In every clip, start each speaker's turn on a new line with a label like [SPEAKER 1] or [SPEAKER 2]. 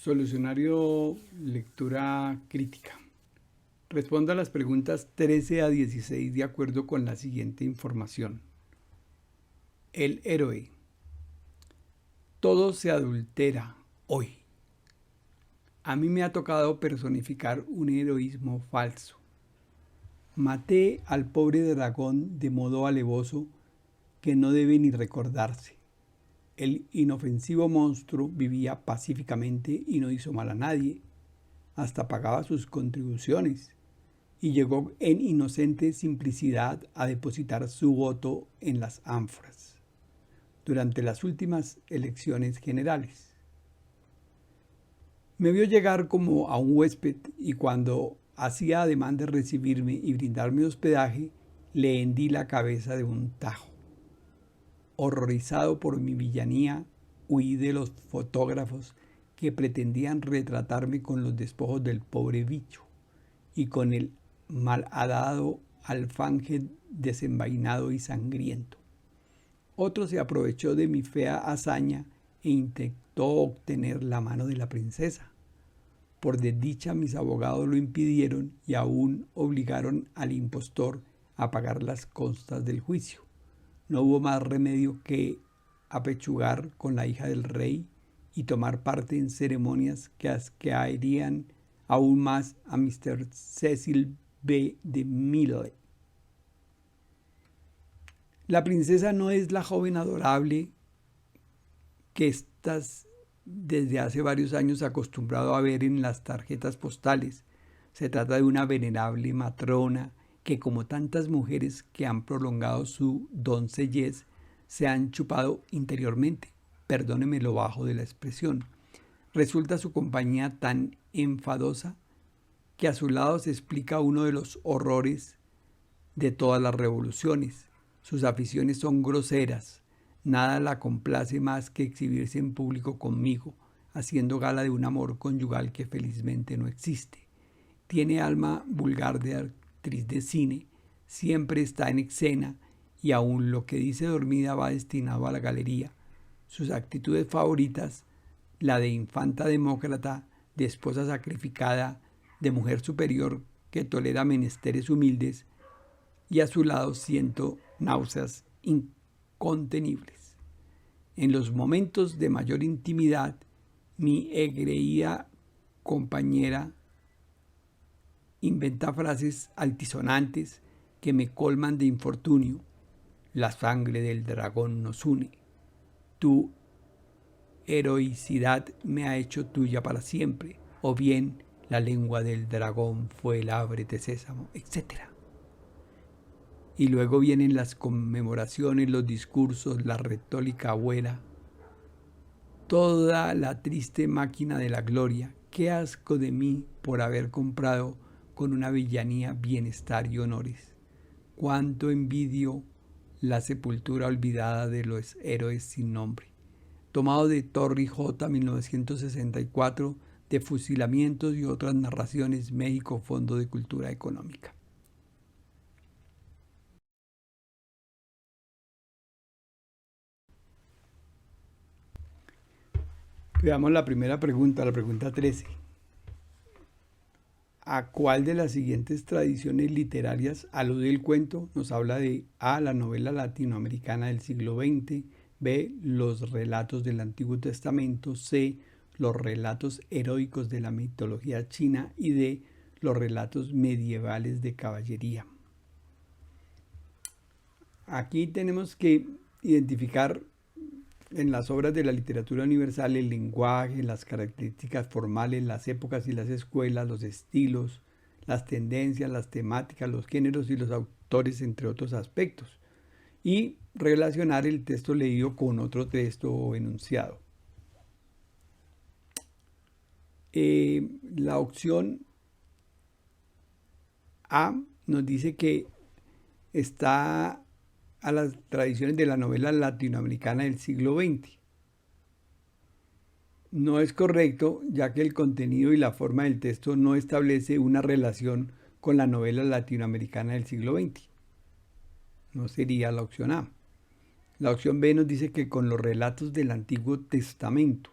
[SPEAKER 1] Solucionario lectura crítica. Responda a las preguntas 13 a 16 de acuerdo con la siguiente información. El héroe. Todo se adultera hoy. A mí me ha tocado personificar un heroísmo falso. Maté al pobre dragón de modo alevoso que no debe ni recordarse. El inofensivo monstruo vivía pacíficamente y no hizo mal a nadie. Hasta pagaba sus contribuciones y llegó en inocente simplicidad a depositar su voto en las ánforas durante las últimas elecciones generales. Me vio llegar como a un huésped y cuando hacía ademán de recibirme y brindarme hospedaje, le hendí la cabeza de un tajo. Horrorizado por mi villanía, huí de los fotógrafos que pretendían retratarme con los despojos del pobre bicho y con el malhadado alfanje desenvainado y sangriento. Otro se aprovechó de mi fea hazaña e intentó obtener la mano de la princesa. Por desdicha mis abogados lo impidieron y aún obligaron al impostor a pagar las costas del juicio. No hubo más remedio que apechugar con la hija del rey y tomar parte en ceremonias que asquearían aún más a Mr. Cecil B. DeMille. La princesa no es la joven adorable que estás desde hace varios años acostumbrado a ver en las tarjetas postales. Se trata de una venerable matrona que, como tantas mujeres que han prolongado su doncellez, se han chupado interiormente. Perdóneme lo bajo de la expresión. Resulta su compañía tan enfadosa que a su lado se explica uno de los horrores de todas las revoluciones. Sus aficiones son groseras. Nada la complace más que exhibirse en público conmigo, haciendo gala de un amor conyugal que felizmente no existe. Tiene alma vulgar de actriz de cine, siempre está en escena y aun lo que dice dormida va destinado a la galería. Sus actitudes favoritas, la de infanta demócrata, de esposa sacrificada, de mujer superior que tolera menesteres humildes, y a su lado siento náuseas incontenibles. En los momentos de mayor intimidad, mi egregia compañera inventa frases altisonantes que me colman de infortunio. La sangre del dragón nos une. Tu heroicidad me ha hecho tuya para siempre. O bien, la lengua del dragón fue el ábrete sésamo, etc. Y luego vienen las conmemoraciones, los discursos, la retórica abuela. Toda la triste máquina de la gloria. Qué asco de mí por haber comprado con una villanía bienestar y honores. Cuánto envidio la sepultura olvidada de los héroes sin nombre. Tomado de Torrey J. 1964, de fusilamientos y otras narraciones, México, Fondo de Cultura Económica. Veamos la primera pregunta, la pregunta 13. ¿A cuál de las siguientes tradiciones literarias alude el cuento? Nos habla de A, la novela latinoamericana del siglo XX, B, los relatos del Antiguo Testamento, C, los relatos heroicos de la mitología china y D, los relatos medievales de caballería. Aquí tenemos que identificar en las obras de la literatura universal el lenguaje, las características formales, las épocas y las escuelas, los estilos, las tendencias, las temáticas, los géneros y los autores, entre otros aspectos, y relacionar el texto leído con otro texto o enunciado. La opción A nos dice que está a las tradiciones de la novela latinoamericana del siglo XX. No es correcto, ya que el contenido y la forma del texto no establece una relación con la novela latinoamericana del siglo XX. No sería la opción A. La opción B nos dice que con los relatos del Antiguo Testamento.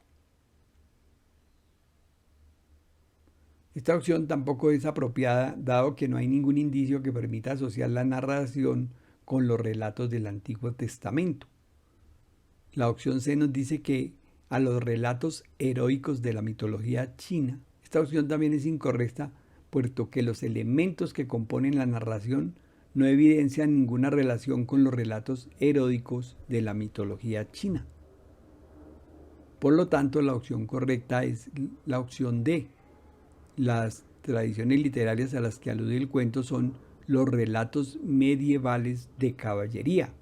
[SPEAKER 1] Esta opción tampoco es apropiada, dado que no hay ningún indicio que permita asociar la narración con los relatos del Antiguo Testamento. La opción C nos dice que a los relatos heroicos de la mitología china. Esta opción también es incorrecta, puesto que los elementos que componen la narración no evidencian ninguna relación con los relatos heroicos de la mitología china. Por lo tanto, la opción correcta es la opción D. Las tradiciones literarias a las que alude el cuento son los relatos medievales de caballería.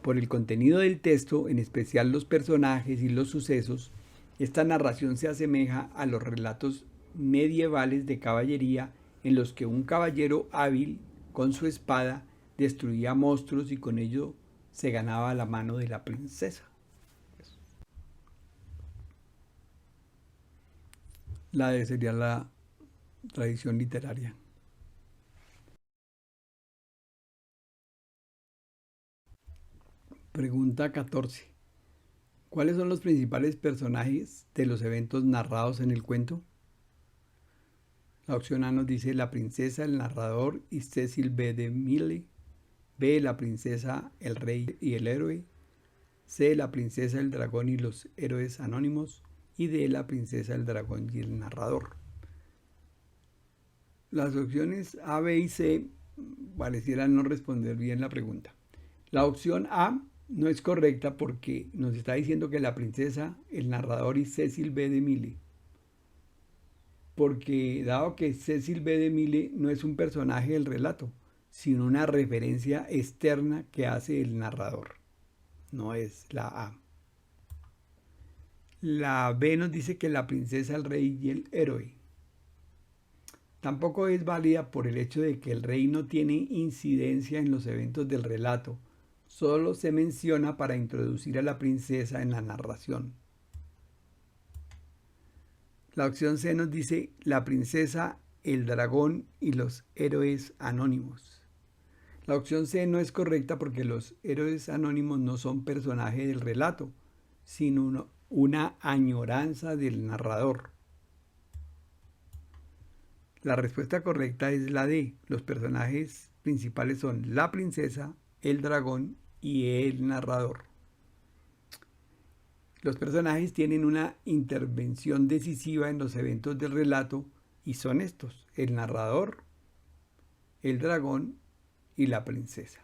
[SPEAKER 1] Por el contenido del texto, en especial los personajes y los sucesos, esta narración se asemeja a los relatos medievales de caballería en los que un caballero hábil con su espada destruía monstruos y con ello se ganaba la mano de la princesa. La D sería la tradición literaria. Pregunta 14. ¿Cuáles son los principales personajes de los eventos narrados en el cuento? La opción A nos dice la princesa, el narrador y Cecil B. DeMille. B, la princesa, el rey y el héroe. C, la princesa, el dragón y los héroes anónimos. Y D, la princesa, el dragón y el narrador. Las opciones A, B y C parecieran no responder bien la pregunta. La opción A no es correcta porque nos está diciendo que la princesa, el narrador y Cecil B. DeMille. Porque dado que Cecil B. DeMille no es un personaje del relato, sino una referencia externa que hace el narrador. No es la A. La B nos dice que la princesa, el rey y el héroe. Tampoco es válida por el hecho de que el rey no tiene incidencia en los eventos del relato, solo se menciona para introducir a la princesa en la narración. La opción C nos dice la princesa, el dragón y los héroes anónimos. La opción C no es correcta porque los héroes anónimos no son personajes del relato, sino una añoranza del narrador. La respuesta correcta es la D. Los personajes principales son la princesa, el dragón y el narrador. Los personajes tienen una intervención decisiva en los eventos del relato y son estos: el narrador, el dragón y la princesa.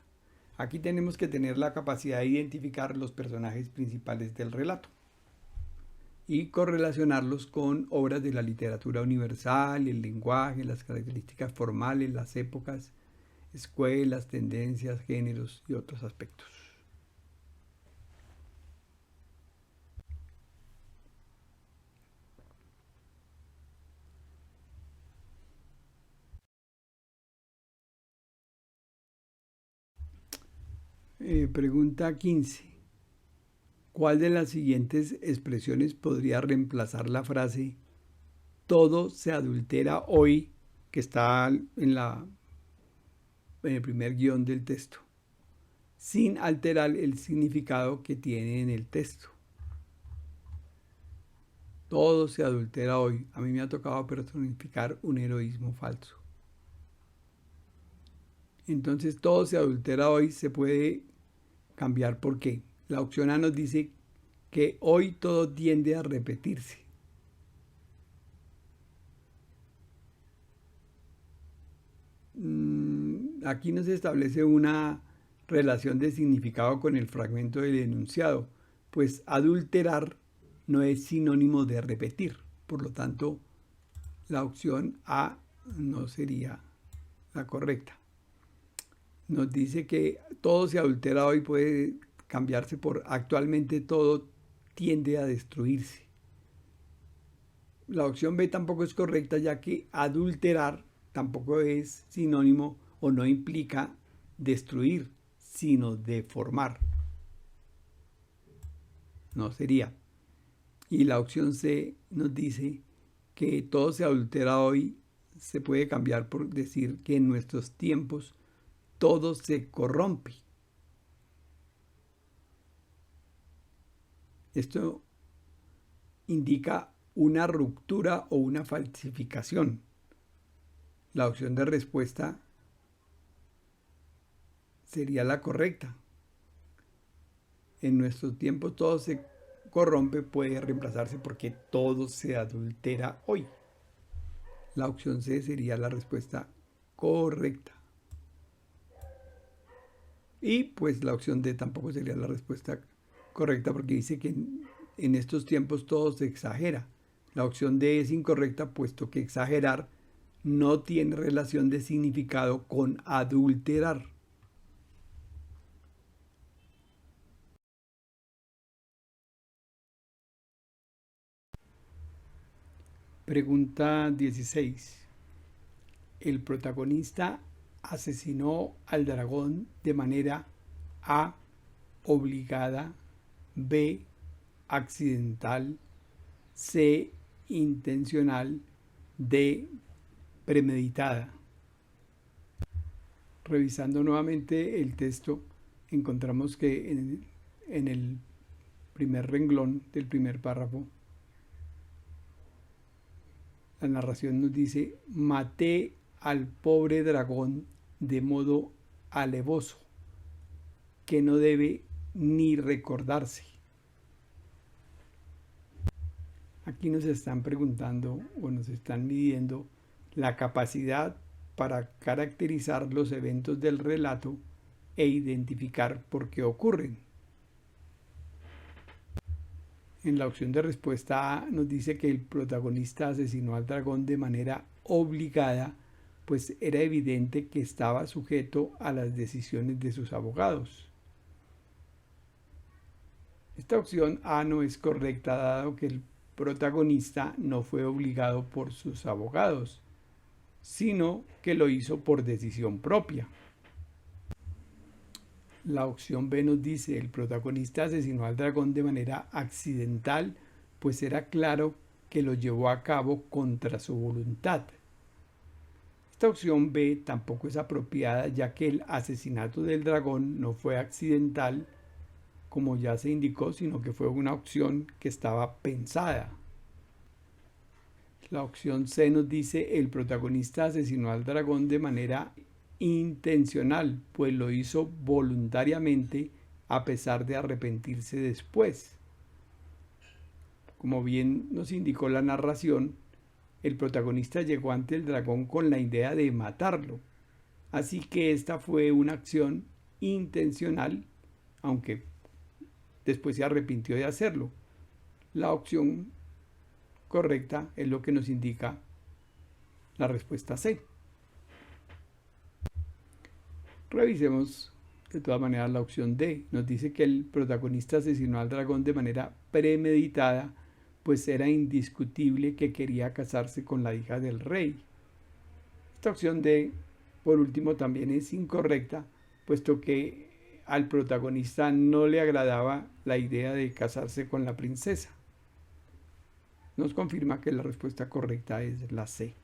[SPEAKER 1] Aquí tenemos que tener la capacidad de identificar los personajes principales del relato y correlacionarlos con obras de la literatura universal, el lenguaje, las características formales, las épocas, escuelas, tendencias, géneros y otros aspectos. Pregunta 15. ¿Cuál de las siguientes expresiones podría reemplazar la frase todo se adultera hoy, que está en el primer guión del texto, sin alterar el significado que tiene en el texto? Todo se adultera hoy. A mí me ha tocado personificar un heroísmo falso. Entonces, todo se adultera hoy se puede cambiar. ¿Por qué? La opción A nos dice que hoy todo tiende a repetirse. Aquí no se establece una relación de significado con el fragmento del enunciado, pues adulterar no es sinónimo de repetir. Por lo tanto, la opción A no sería la correcta. Nos dice que todo se adultera hoy puede cambiarse por actualmente todo tiende a destruirse. La opción B tampoco es correcta, ya que adulterar tampoco es sinónimo o no implica destruir, sino deformar. No sería. Y la opción C nos dice que todo se adultera hoy se puede cambiar por decir que en nuestros tiempos todo se corrompe. Esto indica una ruptura o una falsificación. La opción de respuesta sería la correcta. En nuestro tiempo todo se corrompe, puede reemplazarse porque todo se adultera hoy. La opción C sería la respuesta correcta. Y pues la opción D tampoco sería la respuesta correcta porque dice que en estos tiempos todo se exagera. La opción D es incorrecta puesto que exagerar no tiene relación de significado con adulterar. Pregunta 16. El protagonista asesinó al dragón de manera A, obligada, B, accidental, C, intencional, D, premeditada. Revisando nuevamente el texto, encontramos que en el primer renglón del primer párrafo, la narración nos dice: maté al pobre dragón de modo alevoso, que no debe ni recordarse. Aquí nos están preguntando o nos están midiendo la capacidad para caracterizar los eventos del relato e identificar por qué ocurren. En la opción de respuesta A nos dice que el protagonista asesinó al dragón de manera obligada, pues era evidente que estaba sujeto a las decisiones de sus abogados. Esta opción A no es correcta, dado que el protagonista no fue obligado por sus abogados, sino que lo hizo por decisión propia. La opción B nos dice: el protagonista asesinó al dragón de manera accidental, pues era claro que lo llevó a cabo contra su voluntad. Esta opción B tampoco es apropiada, ya que el asesinato del dragón no fue accidental, como ya se indicó, sino que fue una opción que estaba pensada. La opción C nos dice: el protagonista asesinó al dragón de manera intencional, pues lo hizo voluntariamente a pesar de arrepentirse después. Como bien nos indicó la narración, el protagonista llegó ante el dragón con la idea de matarlo, así que esta fue una acción intencional, aunque después se arrepintió de hacerlo. La opción correcta es lo que nos indica la respuesta C. Revisemos de todas maneras la opción D. Nos dice que el protagonista asesinó al dragón de manera premeditada, pues era indiscutible que quería casarse con la hija del rey. Esta opción D, por último, también es incorrecta, puesto que al protagonista no le agradaba la idea de casarse con la princesa. Nos confirma que la respuesta correcta es la C.